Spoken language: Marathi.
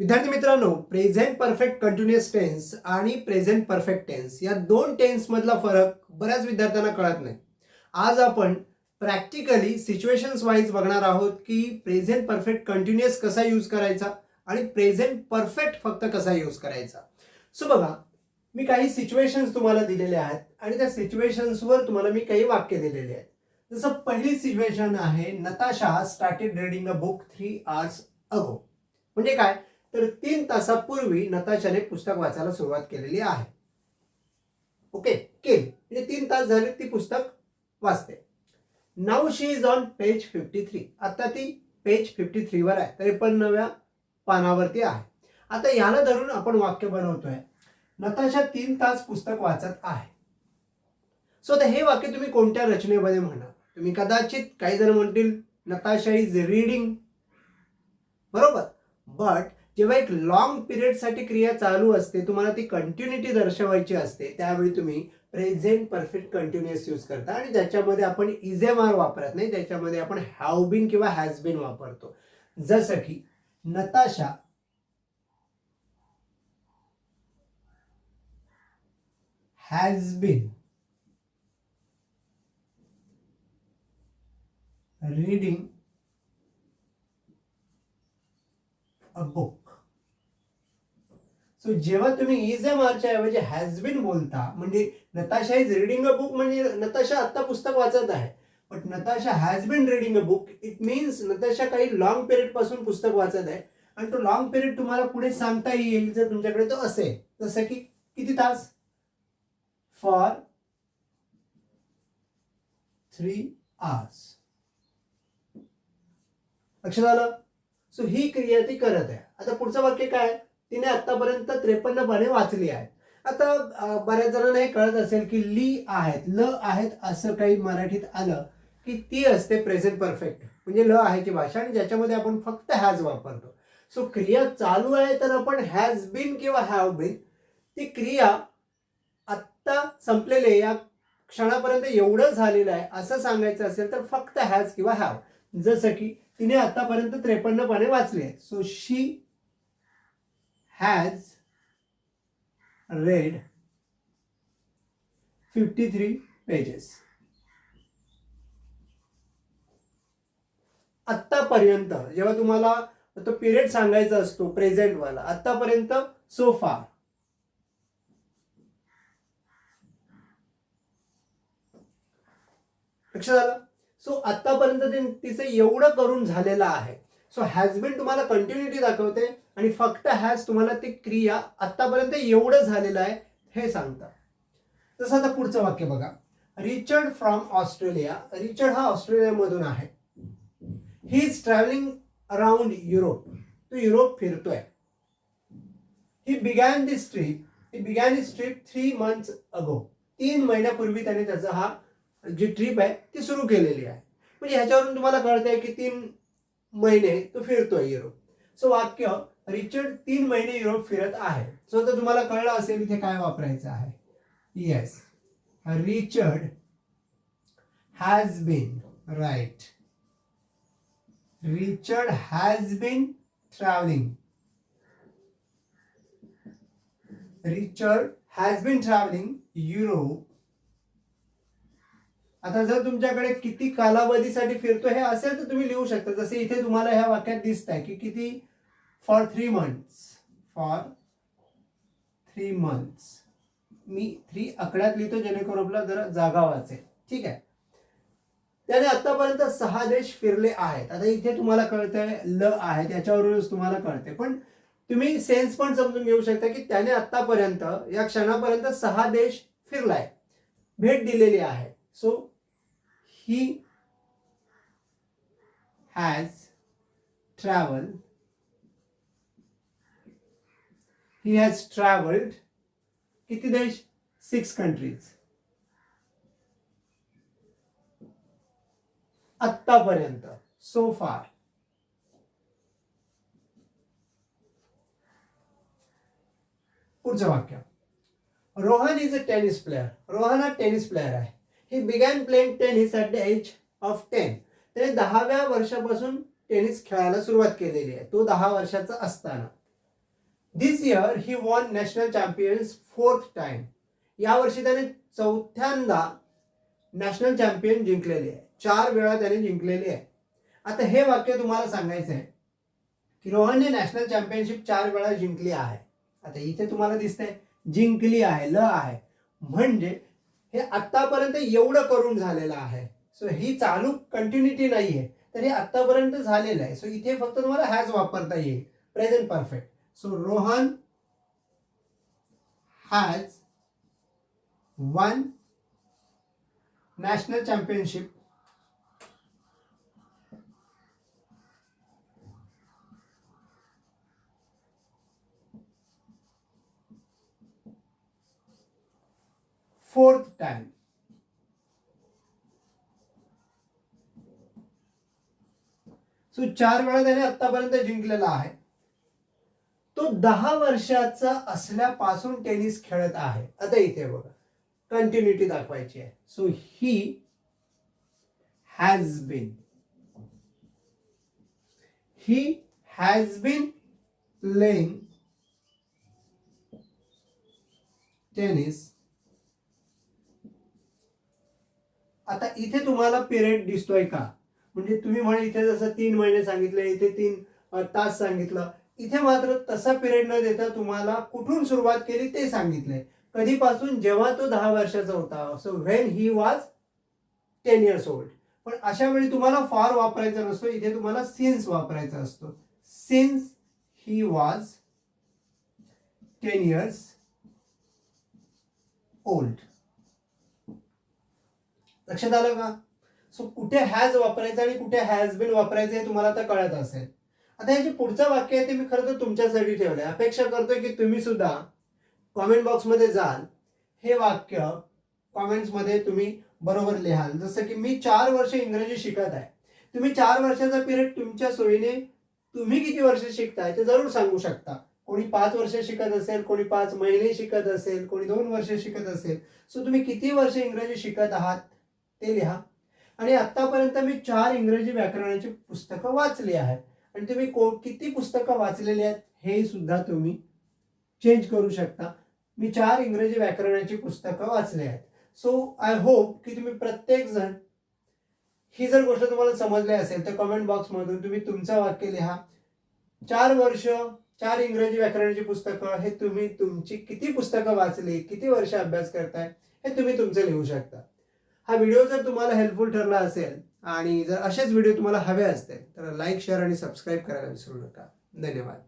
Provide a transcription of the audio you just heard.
विद्यार्थी मित्रांनो, प्रेझेंट परफेक्ट कंटिन्युअस टेन्स आणि प्रेझेंट परफेक्ट टेन्स या दोन टेन्स मधला फरक बऱ्याच विद्यार्थ्यांना कळत नाही. आज आपण प्रॅक्टिकली सिच्युएशन्स वाईज बघणार आहोत की प्रेझेंट परफेक्ट कंटिन्युअस कसा यूज करायचा आणि प्रेझेंट परफेक्ट फक्त कसा यूज करायचा. सो बघा, मी काही सिच्युएशन्स तुम्हाला दिलेले आहेत आणि त्या सिच्युएशन्सवर तुम्हाला मी काही वाक्य दिलेले आहेत. जसं पहिली सिच्युएशन आहे, Natasha started reading a book 3 hours अगो. म्हणजे काय, तर 3 तासापूर्वी नताशाने पुस्तक वाचायला सुरुवात केलेली आहे. ओके, केली म्हणजे 3 तास झाले ती पुस्तक वाचते. Now she is on page 53. आता ती पेज 53 वर आहे, 53व्या पानावरती आहे. आता याला धरून आपण वाक्य बनवतोय, नताशा 3 तास पुस्तक वाचत आहे. सो आता हे वाक्य तुम्ही कोणत्या रचनेमध्ये म्हणा. तुम्ही कदाचित काही जण म्हणतील नताशा इज रीडिंग, बरोबर. बट जेव्हा एक लॉंग पिरियड साठी क्रिया चालू असते, तुम्हाला ती कंटिन्युटी दर्शवायची असते, त्यावेळी तुम्ही प्रेझेंट परफेक्ट कंटिन्युअस यूज करता आणि त्याच्यामध्ये आपण इज एम आर वापरत नाही, त्याच्यामध्ये आपण हॅव बीन किंवा हॅज बीन वापरतो. जसं की Natasha has been reading a book. So जेव्हा तुम्ही इज एम आरच्या ऐवजी हॅज बीन बोलता, म्हणजे Natasha is reading a book म्हणजे नताशा आता पुस्तक वाचत आहे. But Natasha has been reading a book, it means Natasha काही लॉंग पिरियड पासून पुस्तक वाचत आहे आणि तो लॉंग पिरियड तुम्हाला पुढे सांगता येईल जर तुमच्याकडे तो असेल. जसं की किती तास, फॉर 3 hours. लक्षात आलं. सो ही क्रिया ती करत आहे. आता पुढचं वाक्य काय, तिने आतापर्यंत 53 पाने वाचली आहेत. आता बऱ्याच जणांना हे कळत असेल की ली आहेत, ल आहेत असं काही मराठीत आलं की ती असते प्रेझेंट परफेक्ट, म्हणजे ल आहेची भाषा आणि ज्याच्यामध्ये आपण फक्त हॅज वापरतो. सो क्रिया चालू आहे तर आपण हॅज बीन किंवा हॅव बीन, ती क्रिया आत्ता संपलेले या क्षणापर्यंत एवढं झालेलं आहे असं सांगायचं असेल तर फक्त हॅज किंवा हॅव. जसं की तिने आतापर्यंत 53 पाने वाचली आहेत. So she has read 53 pages. आत्तापर्यंत जेव्हा तुम्हाला तो पिरियड सांगायचा असतो प्रेझेंट वाला, आत्तापर्यंत सो फार. लक्षात आलं. सो आत्तापर्यंत तिचं एवढं करून झालेलं आहे. सो हॅज बीन तुम्हाला कंटिन्युटी दाखवते आणि फक्त हॅज तुम्हाला ती क्रिया आत्तापर्यंत एवढं झालेलं आहे हे सांगतात. तसं आता पुढचं वाक्य बघा, रिचर्ड फ्रॉम ऑस्ट्रेलिया. रिचर्ड हा ऑस्ट्रेलियामधून आहे. He is travelling around Europe. तो युरोप फिरतोय. ही बिगॅन दिस ट्रिप. ही बिगॅन दिस ट्रिप 3 months अगो. 3 महिन्यापूर्वी त्याने त्याचा हा जी ट्रिप आहे ती सुरू केलेली आहे. म्हणजे ह्याच्यावरून तुम्हाला कळतंय की 3 महिने तो फिरतोय युरोप. सो वाक्य, रिचर्ड 3 महिने युरोप फिरत आहे. सो तर तुम्हाला कळलं असेल इथे काय वापरायचं आहे. Yes, Richard has been, right. Richard has been travelling. Richard has been travelling Europe. आता जर तुमच्याकडे किती कालावधीसाठी फिरतो हे असेल तर तुम्ही लिहू शकता. जसे इथे तुम्हाला ह्या वाक्यात दिसत आहे की किती, फॉर 3 months. For 3 months. मी 3 आकड्यात लिहितो जेणेकरून आपला जरा जागा वाचेल. ठीक आहे. त्याने आतापर्यंत 6 देश फिरले आहेत. आता इथे तुम्हाला कळतंय ल आहे, त्याच्यावरूनच तुम्हाला कळते. पण तुम्ही सेन्स पण समजून घेऊ शकता की त्याने आतापर्यंत या क्षणापर्यंत 6 देश फिरलाय, भेट दिलेली आहे. So he has traveled. He has traveled किती देश, 6 countries. आत्तापर्यंत, so far. पुढचं वाक्य, Rohan is a tennis player. Rohan हा टेनिस प्लेअर आहे. He began playing tennis at the age of 10. त्याने 10व्या वर्षापासून टेनिस खेळायला सुरुवात केलेली आहे. तो 10 वर्षाचा असताना. This year he won national champions 4th time. यावर्षी त्याने 4थ्यांदा नॅशनल चॅम्पियन जिंकलेले आहे. 4 वेळा त्याने जिंकलेले आहे. आता हे वाक्य तुम्हाला सांगायचं आहे की रोहनने नॅशनल चॅम्पियनशिप 4 वेळा जिंकली आहे. आता इथे तुम्हाला दिसतंय जिंकली आहे, ल आहे, म्हणजे हे आतापर्यंत एवढं करून झालेलं आहे. सो ही चालू कंटिन्युटी नाहीये, तर हे आतापर्यंत झालेलं आहे. सो इथे फक्त तुम्हाला हॅज वापरता येईल, present perfect. So Rohan has one national championship fourth time. So 4 वेळा त्याने आतापर्यंत जिंकलेला आहे. तो 10 वर्षाचा असल्यापासून टेनिस खेळत आहे. आता इथे बघा कंटिन्युटी दाखवायची आहे. So he has been playing tennis. आता इथे तुम्हाला पिरियड दिसतोय का? म्हणजे तुम्ही म्हणे इथे जसं 3 महिने सांगितले, इथे 3 तास सांगितलं, इथे मात्र तसा पिरियड न देता तुम्हाला कुठून सुरुवात केली ते सांगितलंय. कधीपासून? जेव्हा तो 10 वर्षाचा होता. So when he was 10 years old. पण अशा वेळी तुम्हाला फॉर वापरायचा नसतो, इथे तुम्हाला सिन्स वापरायचा असतो. Since he was 10 years old. लक्षात आलं का? सो कुठे हॅज वापरायचं आणि कुठे हॅज बीन वापरायचं हे तुम्हाला आता कळत असेल. आता हे जे पुढचं वाक्य आहे ते मी खरं तर तुमच्यासाठी ठेवलंय. अपेक्षा करतोय की तुम्ही सुद्धा कॉमेंट बॉक्समध्ये जाल, हे वाक्य कॉमेंट्समध्ये तुम्ही बरोबर लिहाल. जसं की मी 4 वर्ष इंग्रजी शिकत आहे. तुम्ही 4 वर्षाचा पिरियड तुमच्या सोयीने तुम्ही किती वर्ष शिकताय ते जरूर सांगू शकता. कोणी 5 वर्ष शिकत असेल, कोणी 5 महिने शिकत असेल, कोणी 2 वर्ष शिकत असेल. सो तुम्ही किती वर्ष इंग्रजी शिकत आहात ते लिहा. आणि आतापर्यंत मी 4 इंग्रजी व्याकरणाची पुस्तकं वाचली आहेत. आणि तुम्ही किती पुस्तकं वाचलेली आहेत हे सुद्धा तुम्ही चेंज करू शकता. मी 4 इंग्रजी व्याकरणाची पुस्तकं वाचली आहेत. सो आय होप की तुम्ही प्रत्येक जण ही जर गोष्ट तुम्हाला समजली असेल तर कमेंट बॉक्समधून तुम्ही तुमचं वाक्य लिहा. 4 वर्ष 4 इंग्रजी व्याकरणाची पुस्तकं, हे तुम्ही तुमची किती पुस्तकं वाचली, किती वर्ष अभ्यास करताय हे तुम्ही तुमचं लिहू शकता. हा व्हिडिओ जर तुम्हाला हेल्पफुल ठरला असेल आणि जर असेच व्हिडिओ तुम्हाला हवे असतील तर लाईक, शेअर आणि सबस्क्राईब करायला विसरू नका. धन्यवाद.